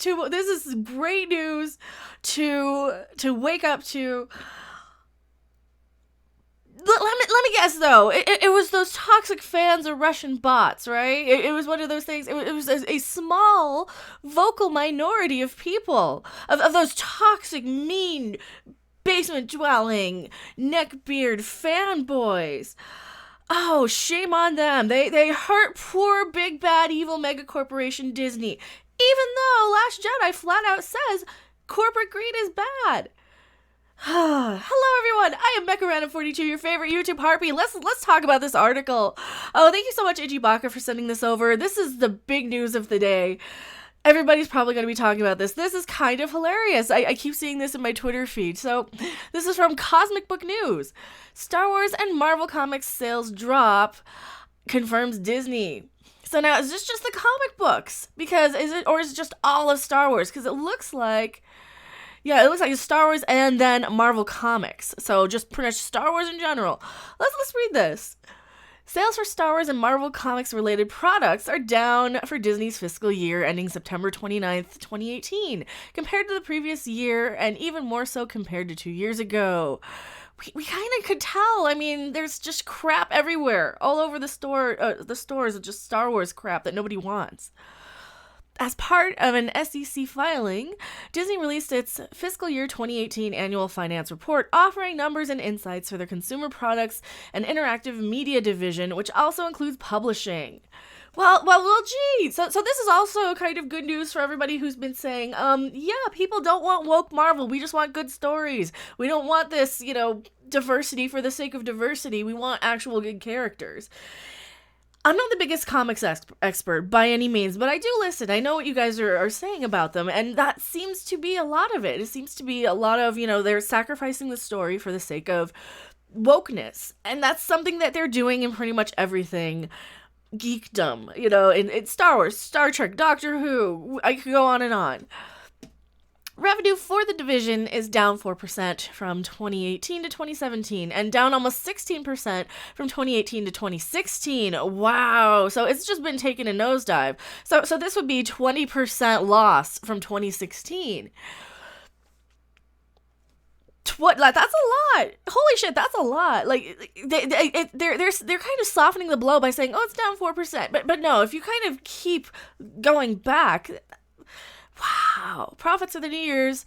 This is great news to wake up to. Let me guess though. It was those toxic fans or Russian bots, right? It was one of those things. It was a small vocal minority of people, of those toxic, mean, basement dwelling, neckbeard fanboys. Oh, shame on them. They hurt poor big bad evil mega corporation Disney. Even though Last Jedi flat out says corporate greed is bad. Hello everyone, I am Mecha42, your favorite YouTube harpy. Let's talk about this article. Oh, thank you so much, Ichibaka, for sending this over. This is the big news of the day. Everybody's probably going to be talking about this. This is kind of hilarious. I keep seeing this in my Twitter feed. So, this is from Cosmic Book News. Star Wars and Marvel Comics sales drop, confirms Disney. So now, is this just the comic books? Because is it just all of Star Wars? Because it looks like it's Star Wars and then Marvel Comics. So just pretty much Star Wars in general. Let's read this. Sales for Star Wars and Marvel Comics related products are down for Disney's fiscal year ending September 29th, 2018, compared to the previous year and even more so compared to 2 years ago. We kind of could tell. I mean, there's just crap everywhere, all over the stores of just Star Wars crap that nobody wants. As part of an SEC filing, Disney released its fiscal year 2018 annual finance report, offering numbers and insights for their consumer products and interactive media division, which also includes publishing. Well, gee. So this is also kind of good news for everybody who's been saying, people don't want woke Marvel. We just want good stories. We don't want this, diversity for the sake of diversity. We want actual good characters. I'm not the biggest comics expert by any means, but I do listen. I know what you guys are saying about them, and that seems to be a lot of it. It seems to be a lot of, they're sacrificing the story for the sake of wokeness, and that's something that they're doing in pretty much everything. Geekdom, in Star Wars, Star Trek, Doctor Who, I could go on and on. Revenue for the division is down 4% from 2018 to 2017 and down almost 16% from 2018 to 2016. Wow. So it's just been taking a nosedive. So this would be 20% loss from 2016. That's a lot. Holy shit, that's a lot. Like they're kind of softening the blow by saying, "Oh, it's down 4%." But no, if you kind of keep going back, wow, profits of the New Year's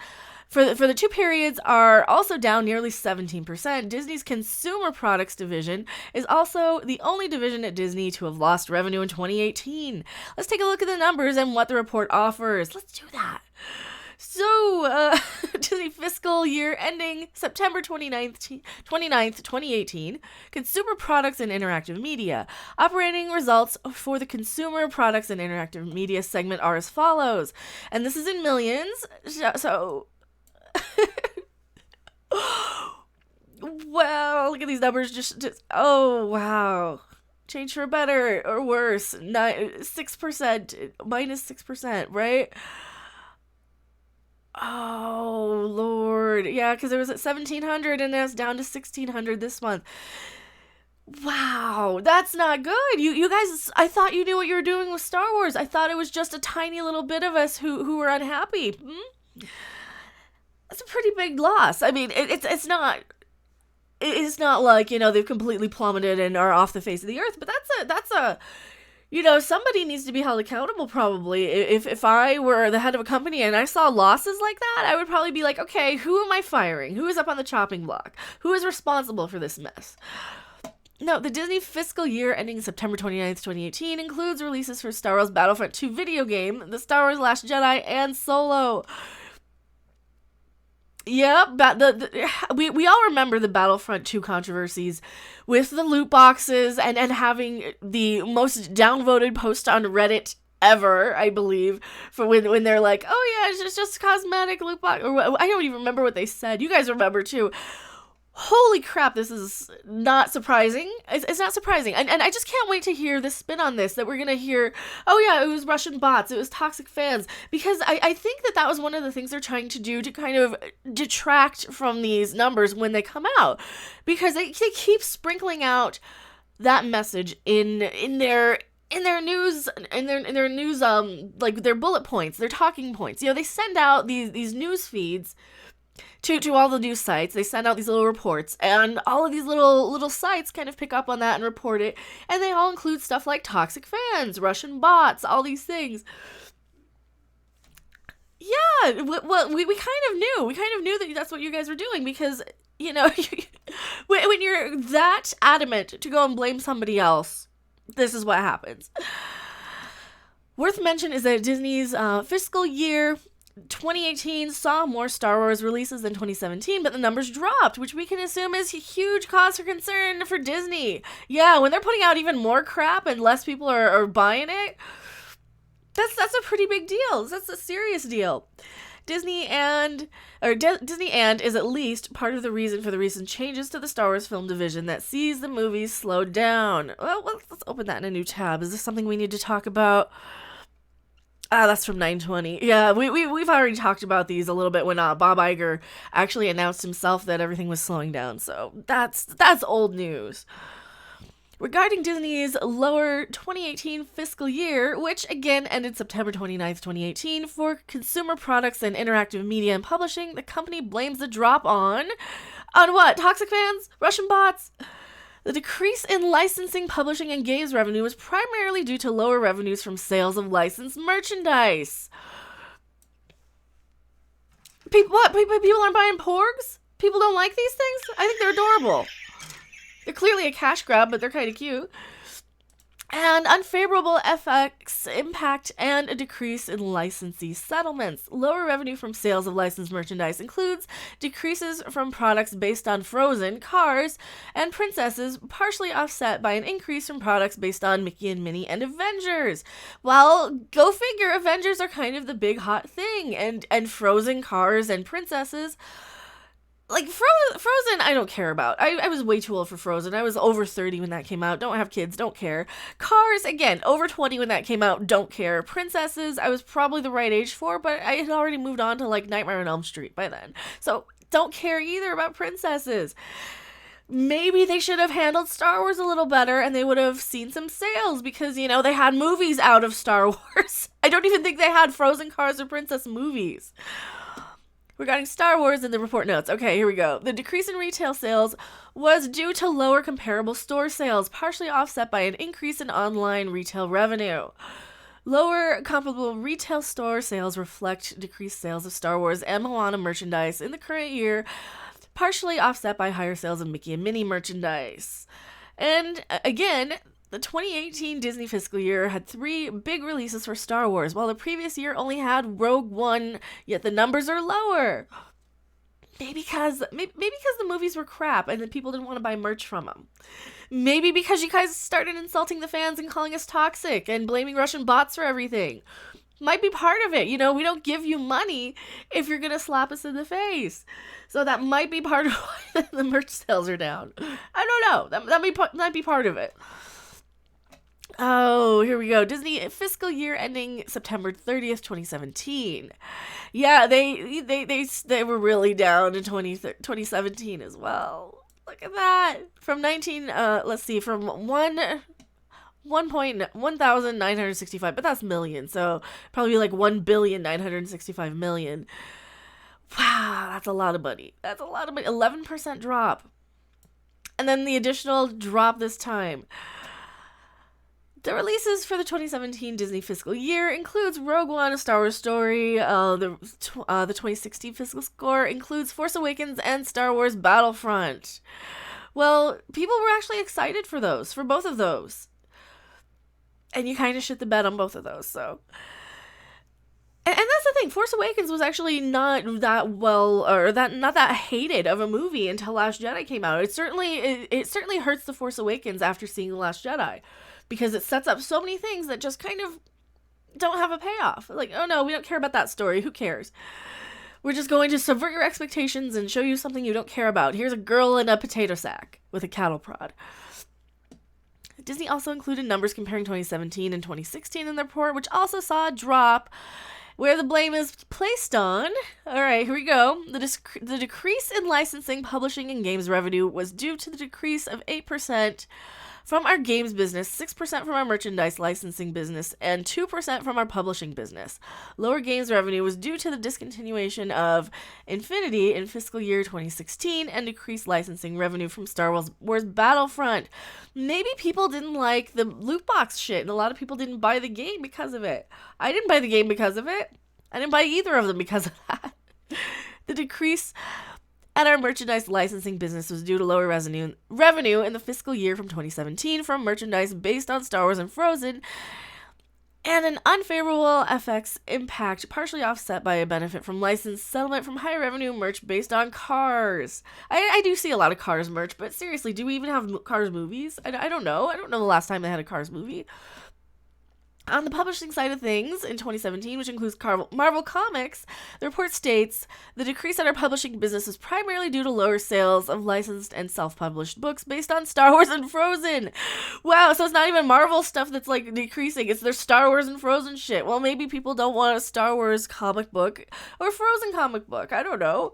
for the two periods are also down nearly 17%. Disney's consumer products division is also the only division at Disney to have lost revenue in 2018. Let's take a look at the numbers and what the report offers. Let's do that. So, Disney fiscal year ending September 29th, 2018, consumer products and interactive media. Operating results for the consumer products and interactive media segment are as follows. And this is in millions. So, well, look at these numbers. Just oh, wow. Change for better or worse. 6%, minus 6%, right? Oh, Lord. Yeah, because it was at 1,700 and now it's down to 1,600 this month. Wow, that's not good. You guys, I thought you knew what you were doing with Star Wars. I thought it was just a tiny little bit of us who were unhappy. That's a pretty big loss. I mean, it's not like, they've completely plummeted and are off the face of the earth, but that's a somebody needs to be held accountable probably. If I were the head of a company and I saw losses like that, I would probably be like, okay, who am I firing? Who is up on the chopping block? Who is responsible for this mess? No, the Disney fiscal year ending September 29th, 2018 includes releases for Star Wars Battlefront 2 video game, The Star Wars Last Jedi, and Solo. Yep, we all remember the Battlefront 2 controversies with the loot boxes and having the most downvoted post on Reddit ever, I believe, for when they're like, oh yeah, it's just cosmetic loot box, or I don't even remember what they said. You guys remember too. Holy crap, this is not surprising. It's not surprising. And I just can't wait to hear the spin on this, that we're going to hear, oh yeah, it was Russian bots, it was toxic fans. Because I think that was one of the things they're trying to do to kind of detract from these numbers when they come out. Because they keep sprinkling out that message in their in their news, like their bullet points, their talking points. They send out these news feeds to all the news sites. They send out these little reports, and all of these little sites kind of pick up on that and report it, and they all include stuff like toxic fans, Russian bots, all these things. Yeah, well, we kind of knew. We kind of knew that that's what you guys were doing, because, when you're that adamant to go and blame somebody else, this is what happens. Worth mention is that Disney's fiscal year 2018 saw more Star Wars releases than 2017, but the numbers dropped, which we can assume is a huge cause for concern for Disney. Yeah, when they're putting out even more crap and less people are buying it, that's a pretty big deal. That's a serious deal. Disney and is at least part of the reason for the recent changes to the Star Wars film division that sees the movies slowed down. Well, let's open that in a new tab. Is this something we need to talk about? That's from 920. Yeah, we've already talked about these a little bit when Bob Iger actually announced himself that everything was slowing down. So that's old news. Regarding Disney's lower 2018 fiscal year, which again ended September 29th, 2018, for consumer products and interactive media and publishing, the company blames the drop on what? Toxic fans? Russian bots? The decrease in licensing, publishing, and games revenue was primarily due to lower revenues from sales of licensed merchandise. People aren't buying porgs? People don't like these things? I think they're adorable. They're clearly a cash grab, but they're kind of cute. And unfavorable FX impact and a decrease in licensee settlements. Lower revenue from sales of licensed merchandise includes decreases from products based on Frozen, Cars, and Princesses, partially offset by an increase from products based on Mickey and Minnie and Avengers. Well, go figure, Avengers are kind of the big hot thing, and Frozen, Cars, and Princesses. Like, Frozen, I don't care about. I was way too old for Frozen. I was over 30 when that came out. Don't have kids, don't care. Cars, again, over 20 when that came out. Don't care. Princesses, I was probably the right age for, but I had already moved on to, like, Nightmare on Elm Street by then. So, don't care either about Princesses. Maybe they should have handled Star Wars a little better and they would have seen some sales because, they had movies out of Star Wars. I don't even think they had Frozen, Cars, or Princess movies. Regarding Star Wars in the report notes. Okay, here we go. The decrease in retail sales was due to lower comparable store sales, partially offset by an increase in online retail revenue. Lower comparable retail store sales reflect decreased sales of Star Wars and Moana merchandise in the current year, partially offset by higher sales of Mickey and Minnie merchandise. And again, the 2018 Disney fiscal year had 3 big releases for Star Wars, while the previous year only had Rogue One, yet the numbers are lower. Maybe because the movies were crap and then people didn't want to buy merch from them. Maybe because you guys started insulting the fans and calling us toxic and blaming Russian bots for everything. Might be part of it. We don't give you money if you're going to slap us in the face. So that might be part of why the merch sales are down. I don't know. That might be part of it. Oh, here we go. Disney fiscal year ending September 30th, 2017. Yeah, they were really down in 2017 as well. Look at that. From 1,965, but that's million, so probably like 1,965,000,000. Wow, that's a lot of money. 11% drop. And then the additional drop this time. The releases for the 2017 Disney fiscal year includes Rogue One, A Star Wars Story. The 2016 fiscal score includes Force Awakens and Star Wars Battlefront. Well, people were actually excited for both of those. And you kind of shit the bed on both of those, so. And that's the thing, Force Awakens was actually not that well, or not that hated of a movie until Last Jedi came out. It certainly hurts The Force Awakens after seeing The Last Jedi. Because it sets up so many things that just kind of don't have a payoff. Like, oh no, we don't care about that story. Who cares? We're just going to subvert your expectations and show you something you don't care about. Here's a girl in a potato sack with a cattle prod. Disney also included numbers comparing 2017 and 2016 in the report, which also saw a drop where the blame is placed on. All right, here we go. The decrease in licensing, publishing, and games revenue was due to the decrease of 8% from our games business, 6% from our merchandise licensing business, and 2% from our publishing business. Lower games revenue was due to the discontinuation of Infinity in fiscal year 2016 and decreased licensing revenue from Star Wars Battlefront. Maybe people didn't like the loot box shit, and a lot of people didn't buy the game because of it. I didn't buy the game because of it. I didn't buy either of them because of that. The decrease at our merchandise licensing business was due to lower revenue in the fiscal year from 2017 from merchandise based on Star Wars and Frozen, and an unfavorable FX impact partially offset by a benefit from license settlement from higher revenue merch based on Cars. I do see a lot of Cars merch, but seriously, do we even have Cars movies? I don't know. I don't know the last time they had a Cars movie. On the publishing side of things, in 2017, which includes Marvel Comics, the report states the decrease in our publishing business is primarily due to lower sales of licensed and self-published books based on Star Wars and Frozen. Wow, so it's not even Marvel stuff that's like decreasing, it's their Star Wars and Frozen shit. Well, maybe people don't want a Star Wars comic book or Frozen comic book. I don't know.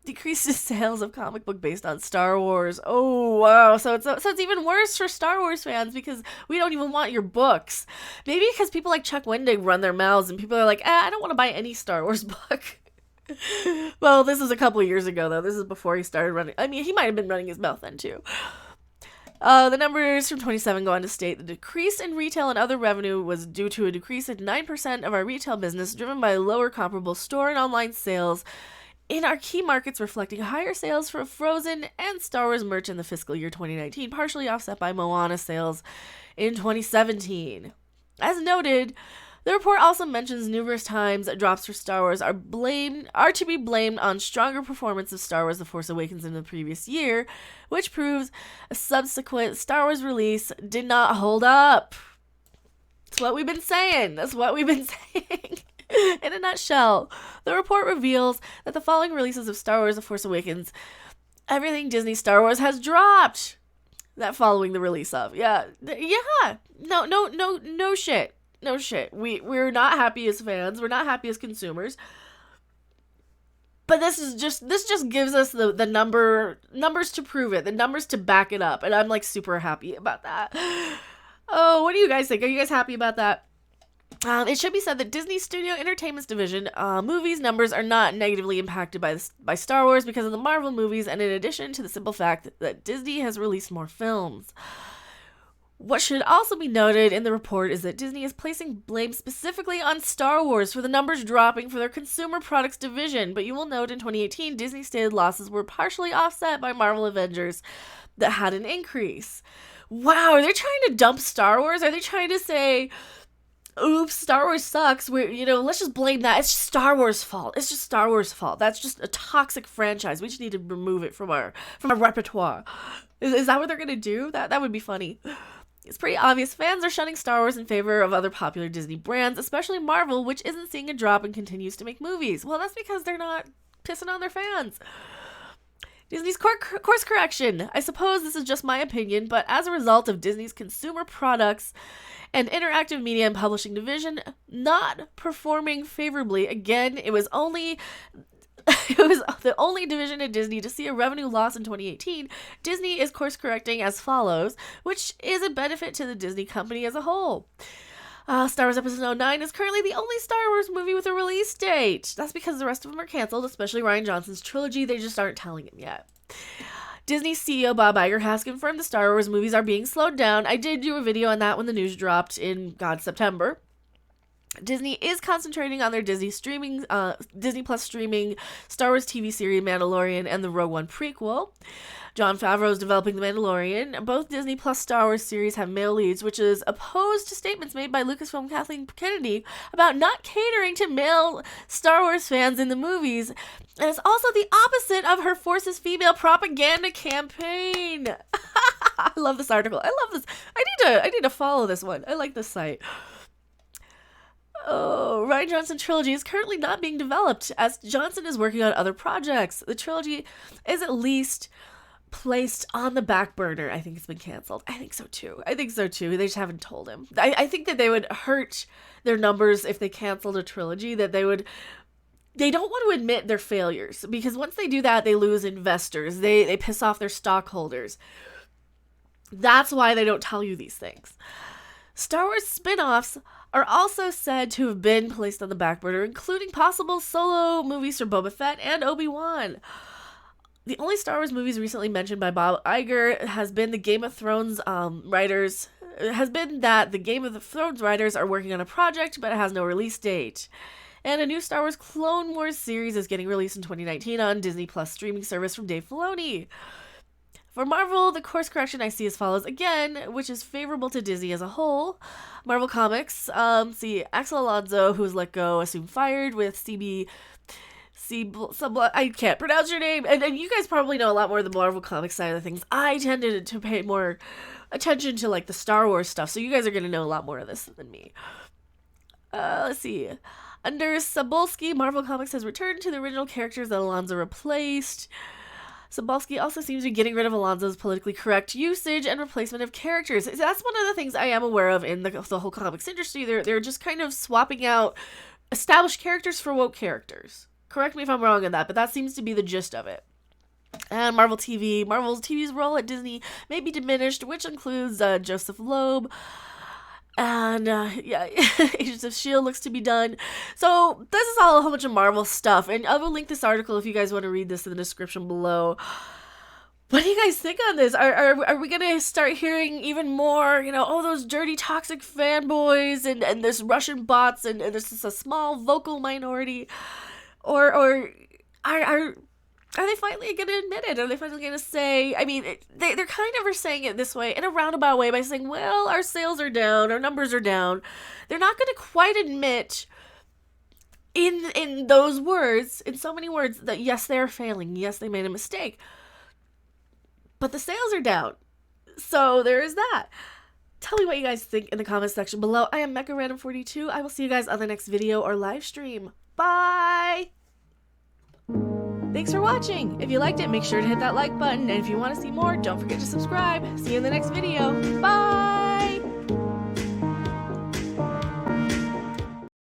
Decreases sales of comic book based on Star Wars. Oh, wow. So it's even worse for Star Wars fans because we don't even want your books. Maybe because people like Chuck Wendig run their mouths and people are like, I don't want to buy any Star Wars book. Well, this is a couple years ago, though. This is before he started running. I mean, he might have been running his mouth then, too. The numbers from 27 go on to state the decrease in retail and other revenue was due to a decrease in 9% of our retail business driven by lower comparable store and online sales in our key markets, reflecting higher sales for Frozen and Star Wars merch in the fiscal year 2019, partially offset by Moana sales in 2017. As noted, the report also mentions numerous times that drops for Star Wars are to be blamed on stronger performance of Star Wars The Force Awakens in the previous year, which proves a subsequent Star Wars release did not hold up. That's what we've been saying. In a nutshell, the report reveals that the following releases of Star Wars The Force Awakens, everything Disney Star Wars has dropped. That following the release of. Yeah. No shit. No shit. We're not happy as fans. We're not happy as consumers. But this just gives us the numbers to prove it, the numbers to back it up, and I'm like super happy about that. Oh, what do you guys think? Are you guys happy about that? It should be said that Disney Studio Entertainment's division movies numbers are not negatively impacted by Star Wars because of the Marvel movies, and in addition to the simple fact that Disney has released more films. What should also be noted in the report is that Disney is placing blame specifically on Star Wars for the numbers dropping for their consumer products division, but you will note in 2018 Disney stated losses were partially offset by Marvel Avengers that had an increase. Wow, are they trying to dump Star Wars? Are they trying to say, oops, Star Wars sucks, let's just blame that. It's just Star Wars' fault. It's just Star Wars' fault. That's just a toxic franchise. We just need to remove it from our repertoire. Is that what they're gonna do? That would be funny. It's pretty obvious fans are shunning Star Wars in favor of other popular Disney brands, especially Marvel, which isn't seeing a drop and continues to make movies. Well, that's because they're not pissing on their fans. Disney's course correction. I suppose this is just my opinion, but as a result of Disney's consumer products and interactive media and publishing division not performing favorably, again, it was the only division at Disney to see a revenue loss in 2018. Disney is course correcting as follows, which is a benefit to the Disney company as a whole. Star Wars Episode 9 is currently the only Star Wars movie with a release date. That's because the rest of them are canceled, especially Rian Johnson's trilogy. They just aren't telling him yet. Disney CEO Bob Iger has confirmed the Star Wars movies are being slowed down. I did do a video on that when the news dropped in, September. Disney is concentrating on their Disney Plus streaming Star Wars TV series Mandalorian and the Rogue One prequel. Jon Favreau is developing The Mandalorian. Both Disney Plus Star Wars series have male leads, which is opposed to statements made by Lucasfilm Kathleen Kennedy about not catering to male Star Wars fans in the movies. And it's also the opposite of her Forces female propaganda campaign. I love this article. I love this. I need to follow this one. I like this site. Oh, Rian Johnson trilogy is currently not being developed as Johnson is working on other projects. The trilogy is at least placed on the back burner. I think it's been canceled. I think so too. They just haven't told him. I think that they would hurt their numbers if they canceled a trilogy, that they don't want to admit their failures, because once they do that, they lose investors. They piss off their stockholders. That's why they don't tell you these things. Star Wars spin-offs are also said to have been placed on the back burner, including possible solo movies for Boba Fett and Obi-Wan. The only Star Wars movies recently mentioned by Bob Iger has been the Game of Thrones writers. Has been that the Game of Thrones writers are working on a project, but it has no release date. And a new Star Wars Clone Wars series is getting released in 2019 on Disney Plus streaming service from Dave Filoni. For Marvel, the course correction I see as follows again, which is favorable to Disney as a whole. Marvel Comics, see Axel Alonso, who was let go, assumed fired with I can't pronounce your name, and you guys probably know a lot more of the Marvel Comics side of the things. I tended to pay more attention to like the Star Wars stuff, so you guys are going to know a lot more of this than me. Let's see. Under Cebulski, Marvel Comics has returned to the original characters that Alonso replaced. Cebulski also seems to be getting rid of Alonso's politically correct usage and replacement of characters. That's one of the things I am aware of in the whole comics industry. They're just kind of swapping out established characters for woke characters. Correct me if I'm wrong on that, but that seems to be the gist of it. And Marvel's TV's role at Disney may be diminished, which includes Joseph Loeb. And, Agents of S.H.I.E.L.D. looks to be done. So, this is all a whole bunch of Marvel stuff. And I will link this article if you guys want to read this in the description below. What do you guys think on this? Are we going to start hearing even more, those dirty, toxic fanboys and there's Russian bots and there's just a small vocal minority? Or are they finally going to admit it? Are they finally going to say, they're kind of are saying it this way, in a roundabout way, by saying, well, our sales are down, our numbers are down. They're not going to quite admit in those words, in so many words, that yes, they are failing. Yes, they made a mistake. But the sales are down. So there is that. Tell me what you guys think in the comments section below. I am Mecha Random 42. I will see you guys on the next video or live stream. Bye! Thanks for watching. If you liked it, make sure to hit that like button. And if you want to see more, don't forget to subscribe. See you in the next video. Bye!